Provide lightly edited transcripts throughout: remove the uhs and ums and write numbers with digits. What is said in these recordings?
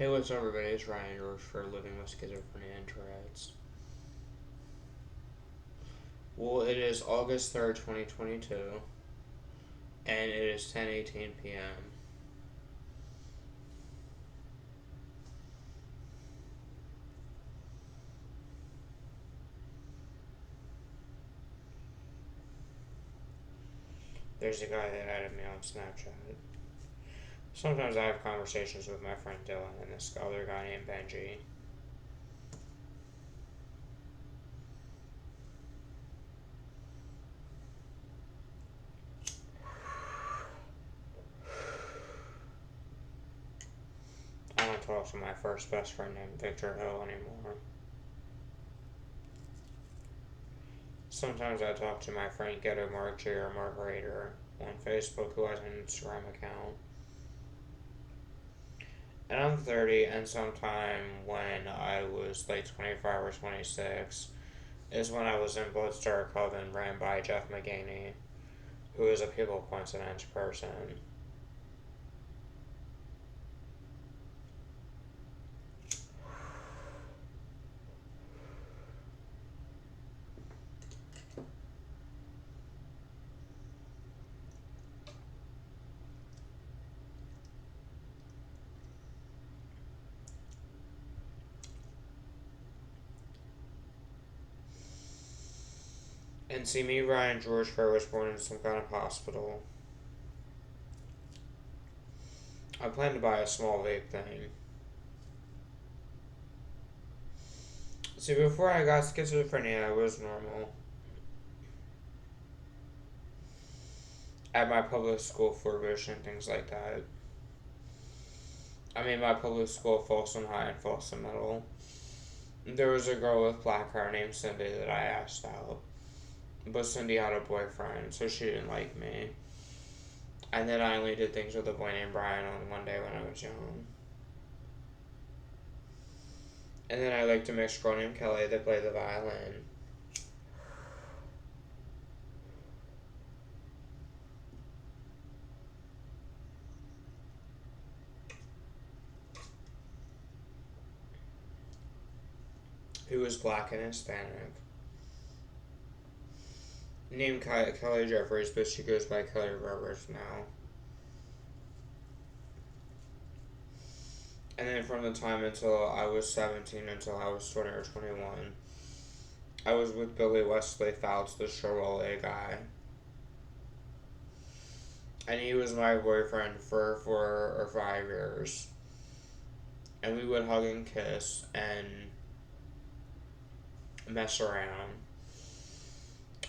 Hey, what's up, everybody? It's Ryan for living with schizophrenia and Tourette's. Well, it is August 3rd, 2022, and it is 10:18 p.m. There's a guy that added me on Snapchat. Sometimes I have conversations with my friend Dylan and this other guy named Benji. I don't talk to my first best friend named Victor Hill anymore. Sometimes I talk to my friend Ghetto Mark J or Mark Raider on Facebook, who has an Instagram account. And I'm 30, and sometime when I was like 25 or 26 is when I was in Bloodstar Coven ran by Jeff McGaney, who is a people coincidence person. And see, me, Ryan George Fair was born in some kind of hospital. I plan to buy a small vape thing. See, before I got schizophrenia, I was normal. At my public school for vision, things like that. I mean, my public school, Folsom High and Folsom Middle. There was a girl with black hair named Cindy that I asked out. But Cindy had a boyfriend, so she didn't like me. And then I only did things with a boy named Brian on one day when I was young. And then I liked a mixed girl named Kelly that played the violin. Who was black and Hispanic. Named Kelly Jeffries, but she goes by Kelly Rivers now. And then from the time until I was 17 until I was 20 or 21, I was with Billy Wesley Fouts, the Chevrolet guy. And he was my boyfriend for 4 or 5 years. And we would hug and kiss and mess around.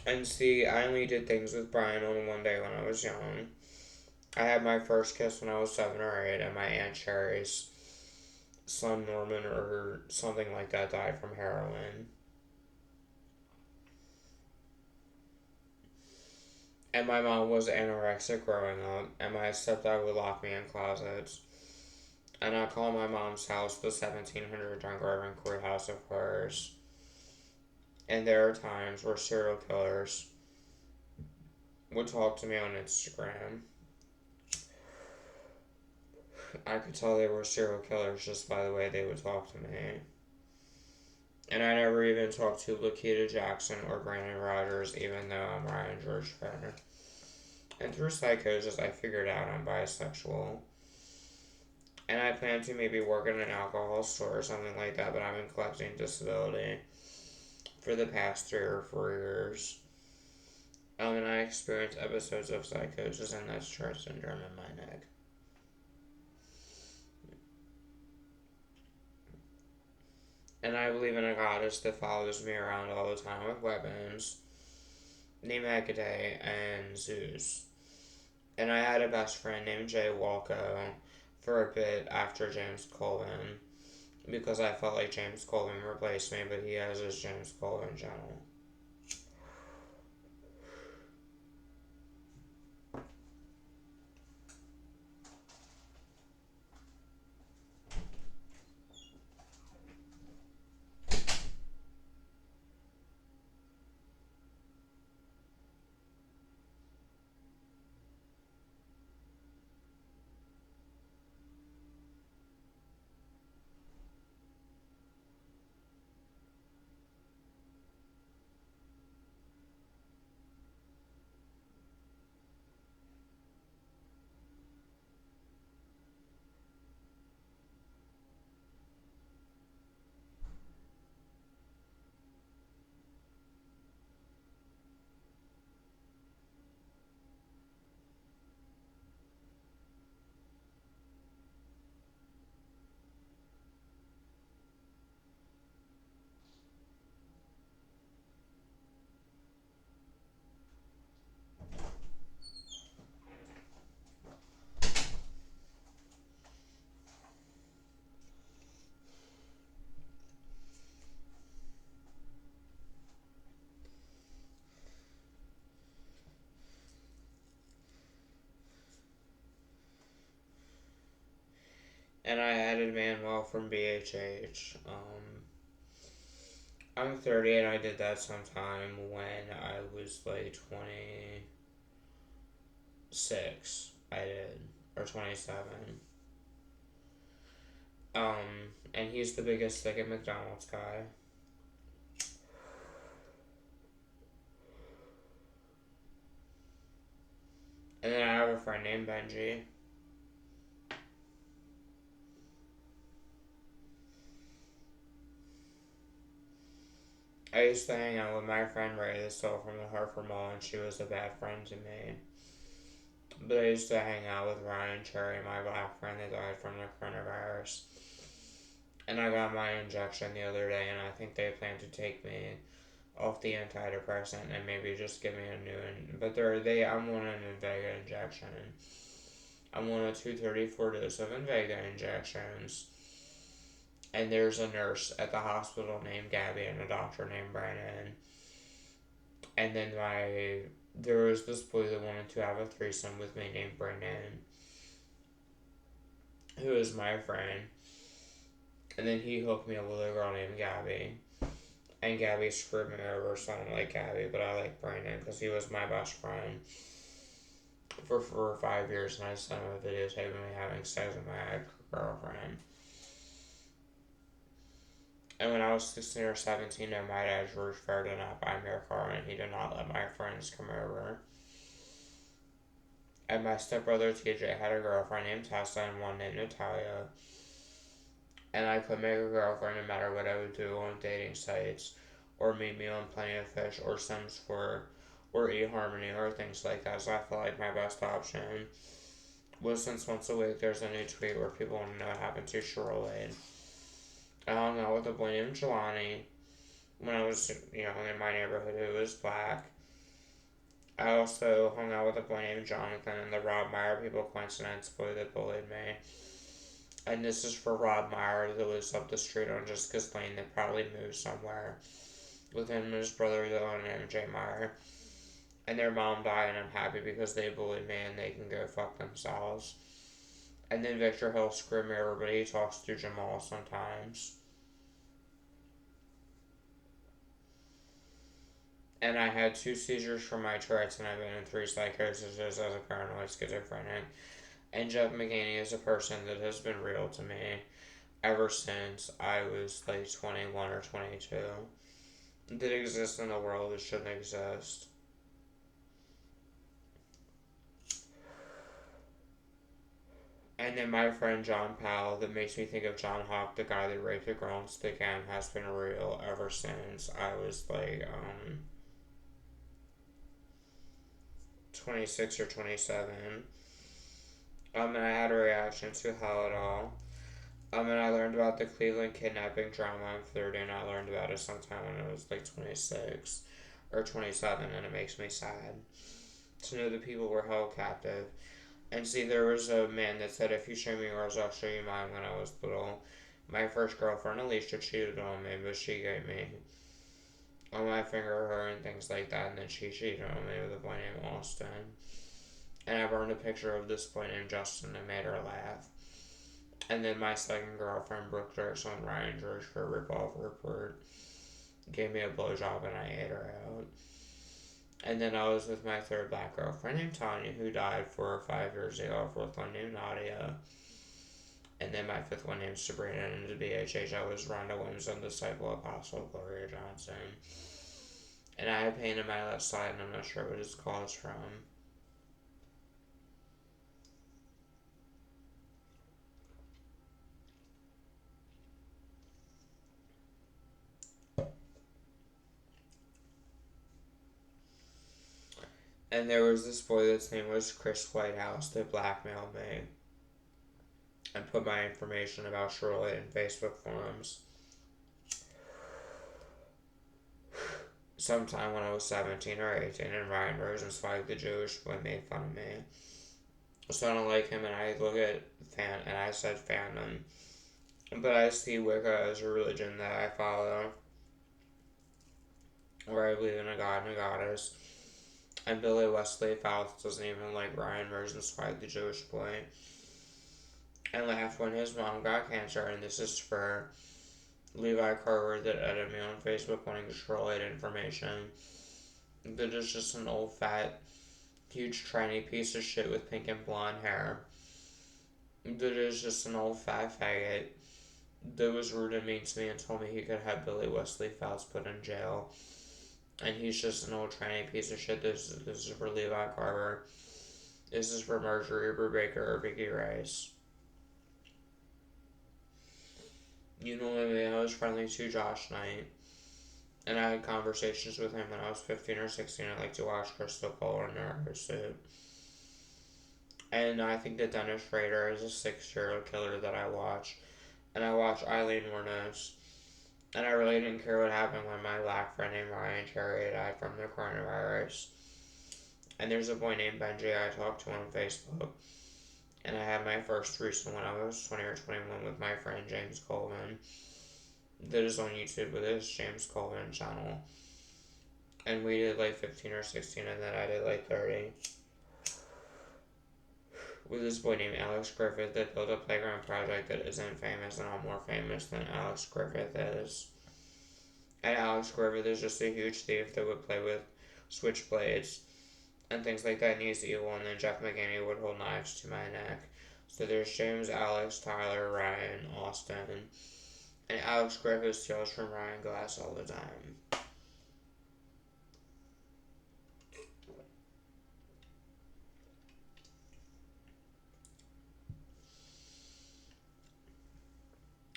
And see, I only did things with Brian on one day when I was young. I had my first kiss when I was 7 or 8, and my Aunt Sherry's son Norman or something like that died from heroin. And my mom was anorexic growing up, and my stepdad would lock me in closets. And I call my mom's house the 1700 Dungarvan Courthouse of Horrors. And there are times where serial killers would talk to me on Instagram. I could tell they were serial killers just by the way they would talk to me. And I never even talked to Lakita Jackson or Brandon Rogers, even though I'm Ryan George Fenner. And through psychosis, I figured out I'm bisexual. And I plan to maybe work in an alcohol store or something like that, but I've been collecting disability for the past 3 or 4 years. And I experienced episodes of psychosis, and that's Tourette syndrome in my neck. And I believe in a goddess that follows me around all the time with weapons, named Hecate and Zeus. And I had a best friend named Jay Walco for a bit after James Colvin, because I felt like James Colvin replaced me, but he has his James Colvin channel. And I added Manuel from BHH. I'm 30 and I did that sometime when I was like 26. I did. Or 27. And he's the biggest stick at McDonald's guy. And then I have a friend named Benji. I used to hang out with my friend Ray, the still from the Hartford Mall, and she was a bad friend to me. But I used to hang out with Ryan Cherry, my black friend that died from the coronavirus. And I got my injection the other day, and I think they plan to take me off the antidepressant and maybe just give me a new one. But I'm on an Invega injection. I'm on a 234 dose of Invega injections. And there's a nurse at the hospital named Gabby and a doctor named Brandon. And then there was this boy that wanted to have a threesome with me named Brandon, who is my friend. And then he hooked me up with a girl named Gabby. And Gabby screwed me over, so I don't like Gabby, but I like Brandon because he was my best friend for 4 or 5 years, and I sent him a videotape of me having sex with my ex-girlfriend. And when I was 16 or 17, my dad, George Fair, did not buy me a car, and he did not let my friends come over. And my stepbrother, TJ, had a girlfriend named Tessa and one named Natalia. And I could make a girlfriend no matter what I would do on dating sites, or meet me on Plenty of Fish, or Sims 4, or eHarmony, or things like that. So I feel like my best option was, since once a week there's a new tweet where people want to know what happened to Shirley. I hung out with a boy named Jelani when I was young in my neighborhood who was black. I also hung out with a boy named Jonathan and the Rob Meyer people coincidence boy that bullied me. And this is for Rob Meyer that lives up the street on Jessica's Lane that probably moved somewhere with him and his brother named Jay Meyer. And their mom died, and I'm happy because they bullied me and they can go fuck themselves. And then Victor Hill screwed me over, but he talks to Jamal sometimes. And I had 2 seizures from my Tourette's, and I've been in 3 psychoses as a paranoid schizophrenic. And Jeff McGaney is a person that has been real to me ever since I was like 21 or 22. That exists in a world that shouldn't exist. And then my friend John Powell, that makes me think of John Hawk, the guy that raped a girl in Stickham, has been real ever since I was like 26 or 27. And I had a reaction to Hell at All. And I learned about the Cleveland kidnapping drama. I'm 30, and I learned about it sometime when I was like 26 or 27, and it makes me sad to know that people were held captive. And see, there was a man that said, if you show me yours, I'll show you mine when I was little. My first girlfriend, Alicia, cheated on me, but she gave me on my finger her and things like that, and then she cheated on me with a boy named Austin. And I burned a picture of this boy named Justin and made her laugh. And then my second girlfriend, Brooke Dirks, on Ryan George for Revolver Report, gave me a blowjob and I ate her out. And then I was with my third black girlfriend named Tanya, who died 4 or 5 years ago. A fourth one named Nadia. And then my fifth one named Sabrina. And into BHH, I was Rhonda Williamson, disciple apostle Gloria Johnson. And I had pain in my left side, and I'm not sure what it's caused from. And there was this boy that's name was Chris Whitehouse that blackmailed me and put my information about Shirley in Facebook forums. Sometime when I was 17 or 18, and Ryan Rosenzweig, the Jewish boy, made fun of me. So I don't like him, and I look at and I said fandom. But I see Wicca as a religion that I follow, where I believe in a god and a goddess. And Billy Wesley Fouts doesn't even like Ryan Rosenzweig, the Jewish boy. and laughed when his mom got cancer, and this is for Levi Carver that added me on Facebook wanting to trollate information. That is just an old fat, huge tranny piece of shit with pink and blonde hair. That is just an old fat faggot that was rude and mean to me and told me he could have Billy Wesley Fouts put in jail. And he's just an old tranny piece of shit. This is for Levi Carver. This is for Marjorie Brubaker or Vicky Rice. You know me, I was friendly to Josh Knight. And I had conversations with him when I was 15 or 16. I like to watch Crystal Cole in her suit. And I think that Dennis Rader is a 6 serial killer that I watch. And I watch Eileen Wuornos. And I really didn't care what happened when my black friend named Ryan Cherry died from the coronavirus. And there's a boy named Benji I talked to on Facebook. And I had my first threesome when I was 20 or 21 with my friend James Colvin. That is on YouTube with his James Colvin channel. And we did like 15 or 16 and then I did like 30. With this boy named Alex Griffith that built a playground project that isn't famous and I'm more famous than Alex Griffith is. And Alex Griffith is just a huge thief that would play with switchblades and things like that, and he's evil, and then Jeff McGinney would hold knives to my neck. So there's James, Alex, Tyler, Ryan, Austin, and Alex Griffith steals from Ryan Glass all the time.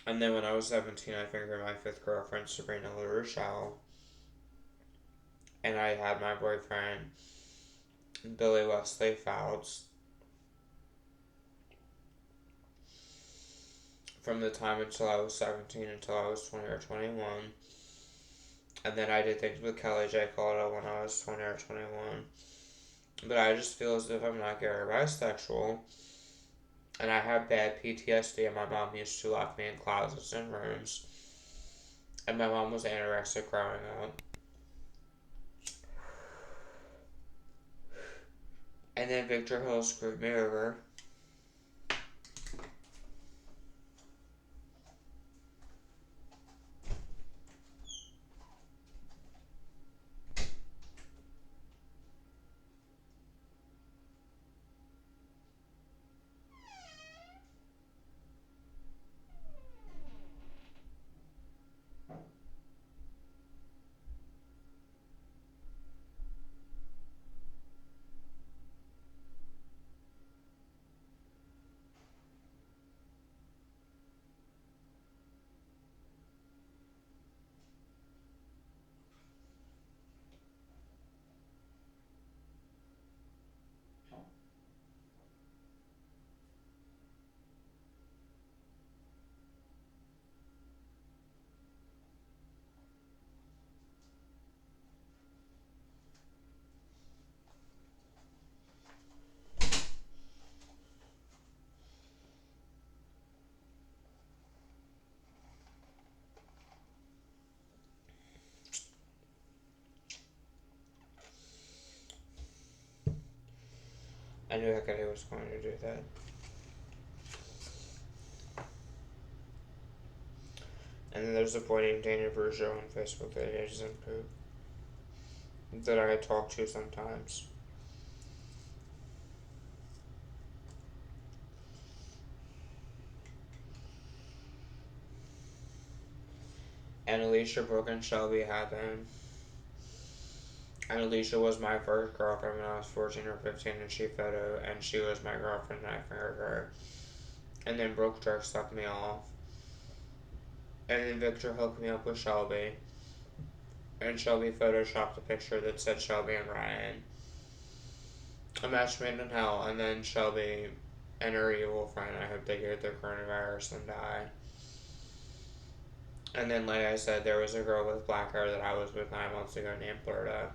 And then when I was 17, I fingered my 5th girlfriend, Sabrina LaRochelle. And I had my boyfriend, Billy Wesley Fouts, from the time until I was 17 until I was 20 or 21. And then I did things with Kelly J. Caldwell when I was 20 or 21. But I just feel as if I'm not gay or bisexual. And I have bad PTSD, and my mom used to lock me in closets and rooms. And my mom was anorexic growing up. And then Victor Hill screwed me over. I knew Hecate was going to do that. And then there's a boy named Dana Burjo on Facebook that ages in poop that I talk to sometimes. And Alicia Brooke and Shelby happened. And Alicia was my first girlfriend when I was 14 or 15, and she was my girlfriend, and I fingered her. And then Brooke Jerk sucked me off. And then Victor hooked me up with Shelby. And Shelby photoshopped a picture that said Shelby and Ryan. A match made in hell, and then Shelby and her evil friend, I hope they get the coronavirus and die. And then, like I said, there was a girl with black hair that I was with 9 months ago named Florida.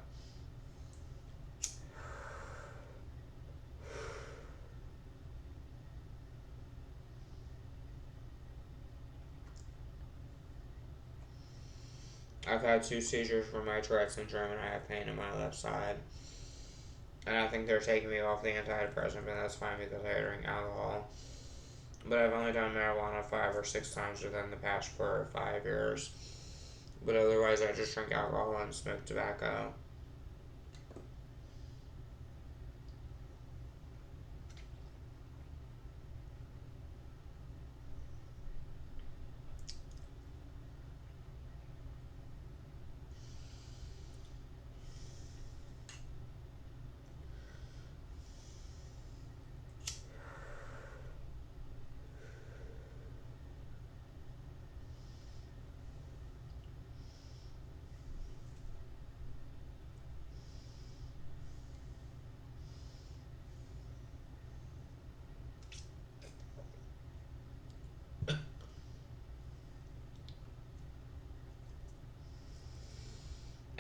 I've had 2 seizures from my Tourette syndrome, and I have pain in my left side. And I think they're taking me off the antidepressant, but that's fine because I drink alcohol. But I've only done marijuana 5 or 6 times within the past 4 or 5 years. But otherwise, I just drink alcohol and smoke tobacco.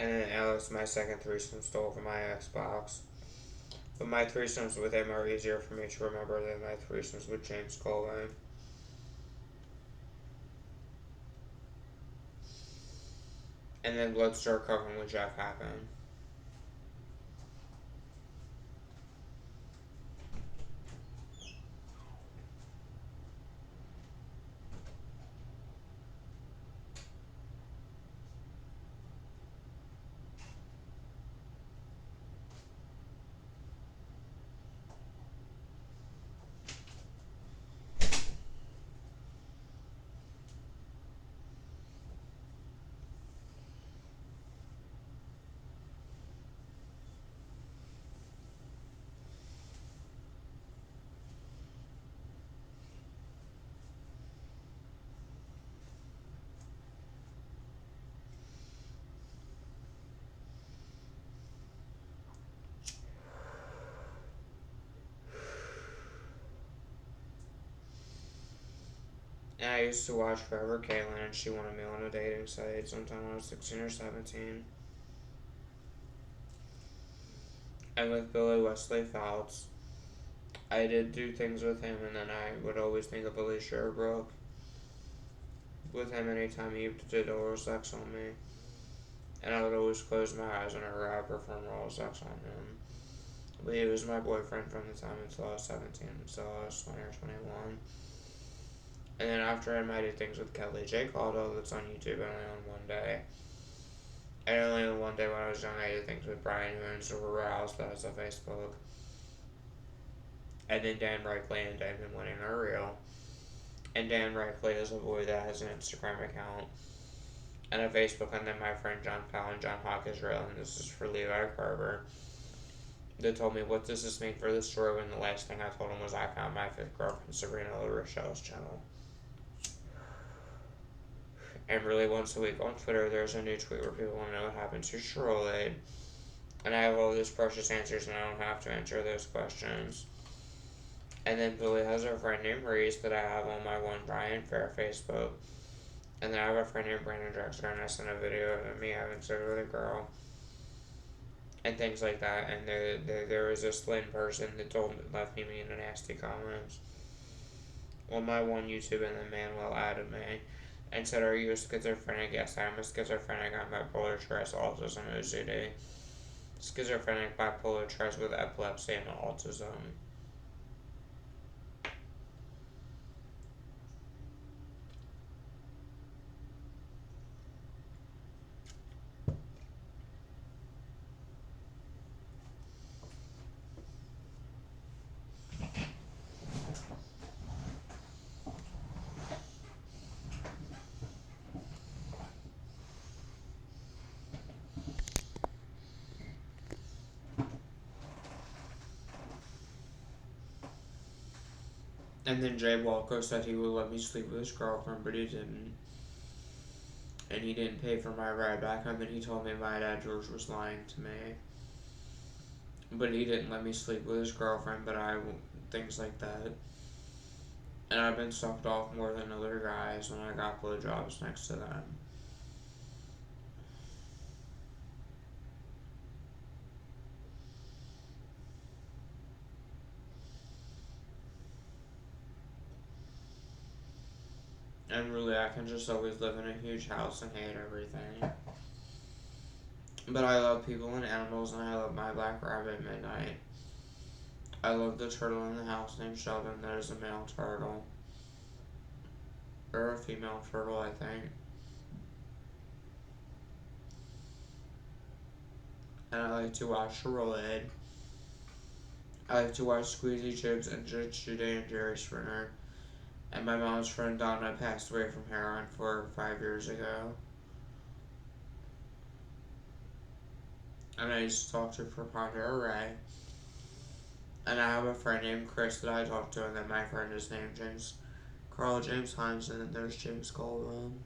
And then Alex, my second threesome, stole from my Xbox. But my threesomes with him are easier for me to remember than my threesomes with James Colvin. And then Bloodstar Coven with Jeff happened. And I used to watch Forever Caitlyn, and she wanted me on a dating site sometime when I was 16 or 17. And with Billy Wesley Fouts, I did do things with him, and then I would always think of Billy Sherbrooke with him anytime he did oral sex on me. And I would always close my eyes whenever I performed oral sex on him. But he was my boyfriend from the time until I was 17, until I was 20 or 21. And then after I might do things with Kelly J. Caldwell that's on YouTube only on one day. And only on one day when I was young I did things with Brian who owns Rouse that's on Facebook. And then Dan Reichley and Damon Winning are real. And Dan Reichley is a boy that has an Instagram account and a Facebook, and then my friend John Powell and John Hawk is real, and this is for Levi Carver. They told me, what does this mean for the story, when the last thing I told him was I found my fifth girlfriend, Sabrina LaRochelle's channel. And really once a week on Twitter there's a new tweet where people want to know what happened to Charlotte. And I have all these precious answers and I don't have to answer those questions. And then Billy has a friend named Reese that I have on my One Brian Fair Facebook. And then I have a friend named Brandon Drexler, and I sent a video of me having sex with a girl. And things like that. And there was this Lynn person that left me mean and nasty comments on my one YouTube, and then Manuel added me and said, "Are you a schizophrenic?" Yes, I am a schizophrenic. I'm bipolar, Tourette's, autism, OCD. Schizophrenic, bipolar, Tourette's with epilepsy and autism. And then Jay Walker said he would let me sleep with his girlfriend, but he didn't. And he didn't pay for my ride back home, and he told me my dad George was lying to me. But he didn't let me sleep with his girlfriend, but things like that. And I've been sucked off more than other guys when I got blowjobs next to them. And really, I can just always live in a huge house and hate everything. But I love people and animals, and I love my black rabbit Midnight. I love the turtle in the house named Sheldon that is a male turtle. or a female turtle, I think. And I like to watch the Rollhead. I like to watch Squeezy Chips and Judy and Jerry Springer. And my mom's friend Donna passed away from heroin 4 or 5 years ago. And I used to talk to her for Ponder Array. And I have a friend named Chris that I talk to, and then my friend is named Carl James Hines, and then there's James Colvin.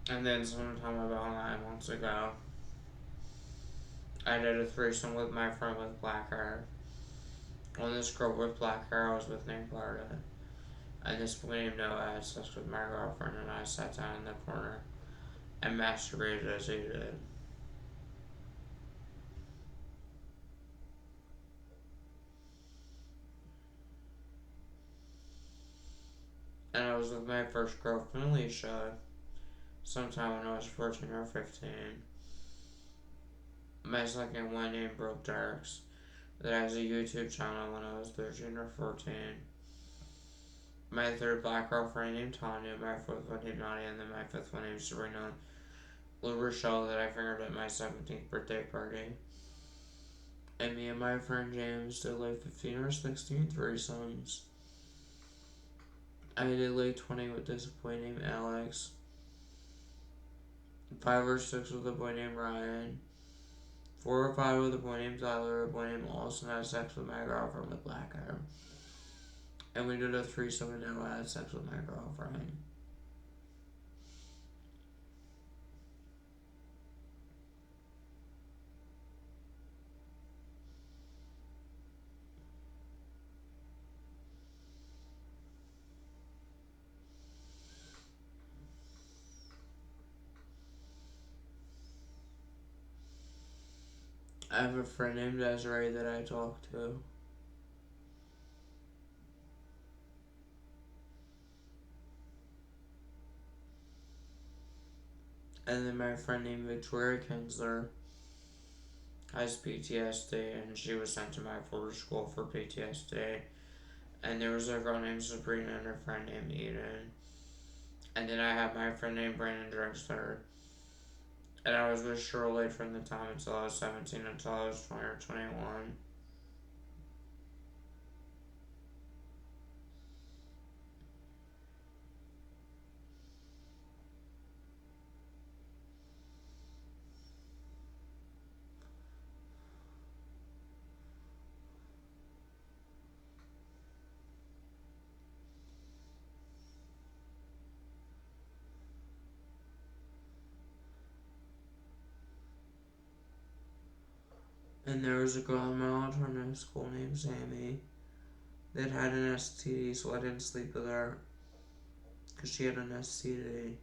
And then sometime about 9 months ago, I did a threesome with my friend with black hair. When this girl with black hair I was with named Barda. And this boy named Noah had sex with my girlfriend, and I sat down in the corner and masturbated as he did. And I was with my first girlfriend, Alicia, sometime when I was 14 or 15. My second one named Brooke Darks, that has a YouTube channel when I was 13 or 14. My third black girlfriend named Tanya, my fourth one named Nadia, and then my fifth one named Serena Lou Rochelle that I fingered at my 17th birthday party. And me and my friend James did like 15 or 16 threesomes. I did like 20 with this boy named Alex, 5 or 6 with a boy named Ryan, 4 or 5 with a boy named Tyler, a boy named Austin had sex with my girlfriend with black hair. And we did a threesome and now I had sex with my girlfriend. I have a friend named Desiree that I talk to. And then my friend named Victoria Kinsler has PTSD, and she was sent to my former school for PTSD. And there was a girl named Sabrina and her friend named Eden. And then I have my friend named Brandon Drexler. And I was with Shirley from the time until I was 17 until I was 20 or 21. And there was a girl in my alternative school named Sammy that had an STD, so I didn't sleep with her because she had an STD.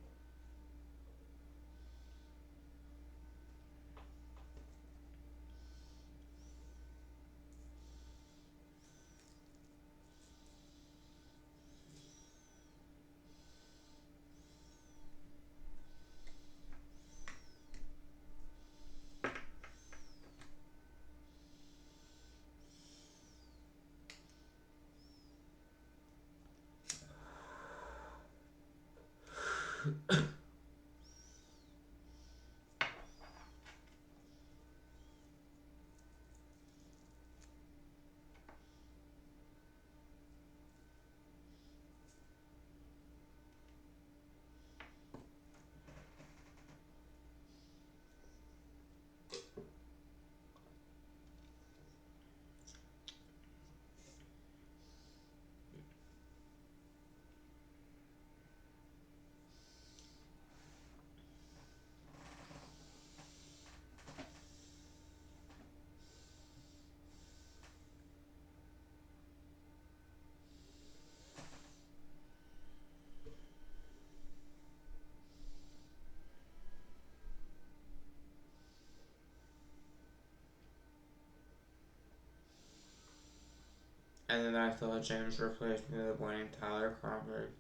And then I thought James replaced me with a boy named Tyler Cromberg.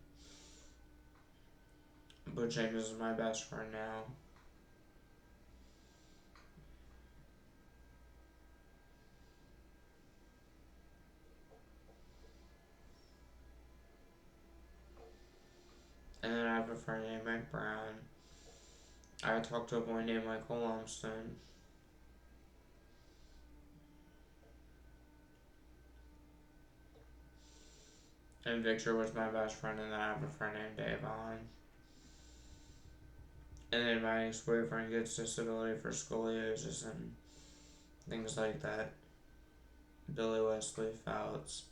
But James is my best friend now. And then I have a friend named Mike Brown. I talked to a boy named Michael Lumsden. And Victor was my best friend, and then I have a friend named Davon. And then my ex-boyfriend gets disability for scoliosis and things like that. Billy Wesley Fouts.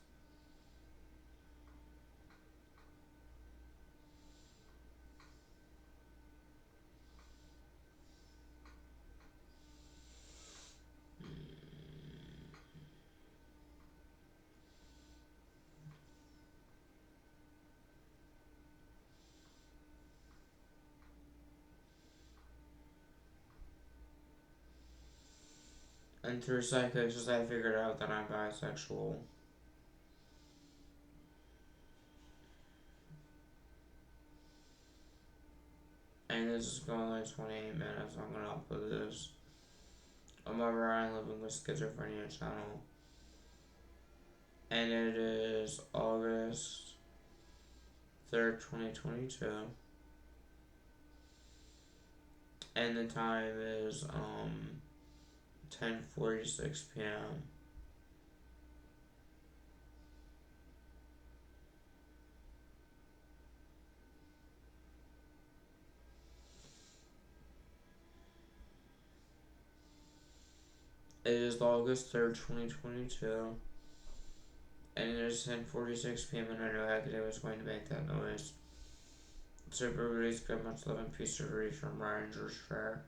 And through psychosis, I figured out that I'm bisexual. And this is going like 28 minutes. I'm gonna upload this on my Ryan Living with Schizophrenia channel. And it is August 3rd, 2022. And the time is 10:46 p.m. It is August 3rd, 2022. And it is 10:46 p.m. and I know Hackaday was going to make that noise. So everybody's good, much love and peace to read from Ryan Schizophrenia.